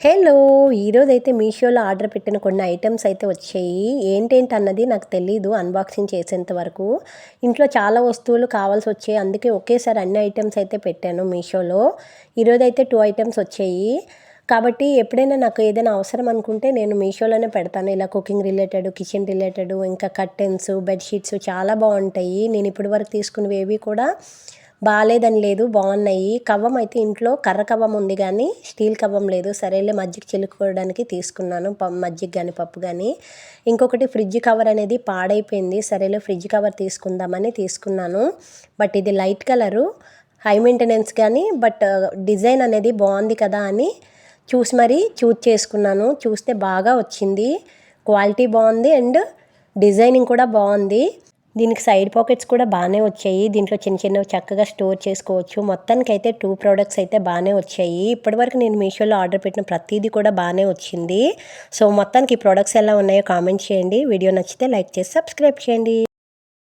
Hello! ఈరోజైతే మీషోలో order పెట్టిన కొన్ని ఐటెమ్స్ అయితే వచ్చాయి. ఏంటేంటన్నది నాకు తెలీదు అన్బాక్సింగ్ చేసేంత వరకు. ఇంట్లో చాలా వస్తువులు కావాల్సొచ్చాయి. అందుకే ఒకేసారి అన్ని ఐటెమ్స్ అయితే పెట్టాను మీషోలో. ఈరోజైతే 2 ఐటెమ్స్ వచ్చాయి. కాబట్టి ఎప్పుడైనా నాకు ఏదైనా అవసరం అనుకుంటే నేను మీషోలోనే పెడతాను. ఇలా కుకింగ్ రిలేటెడ్, కిచెన్ రిలేటెడ్, ఇంకా కర్టెన్స్, బెడ్‌షీట్స్ చాలా బావుంటాయి. నేను ఇప్పటి వరకు తీసుకున్నవేవి కూడా బాలేదని లేదు, బాగున్నాయి. కవ్వం అయితే ఇంట్లో కర్ర కవ్వం ఉంది కానీ స్టీల్ కవ్వం లేదు. సరేలే మజ్జిగ చిలుక్కోవడానికి తీసుకున్నాను, మజ్జిగ కానీ పప్పు కానీ. ఇంకొకటి ఫ్రిడ్జ్ కవర్ అనేది పాడైపోయింది. సరేలే ఫ్రిడ్జ్ కవర్ తీసుకుందామని తీసుకున్నాను. బట్ ఇది లైట్ కలరు, హై మెయింటెనెన్స్ కానీ బట్ డిజైన్ అనేది బాగుంది కదా అని చూసి మరీ చూజ్ చేసుకున్నాను. చూస్తే బాగా వచ్చింది, క్వాలిటీ బాగుంది అండ్ డిజైనింగ్ కూడా బాగుంది. దీనికి సైడ్ పాకెట్స్ కూడా బాగానే వచ్చాయి. దీంట్లో చిన్న చిన్నవి చక్కగా స్టోర్ చేసుకోవచ్చు. మొత్తానికైతే 2 ప్రోడక్ట్స్ అయితే బాగానే వచ్చాయి. ఇప్పటివరకు నేను మీషోలో ఆర్డర్ పెట్టిన ప్రతిదీ కూడా బాగానే వచ్చింది. సో మొత్తానికి ఈ ప్రోడక్ట్స్ ఎలా ఉన్నాయో కామెంట్ చేయండి. వీడియో నచ్చితే లైక్ చేసి సబ్స్క్రైబ్ చేయండి.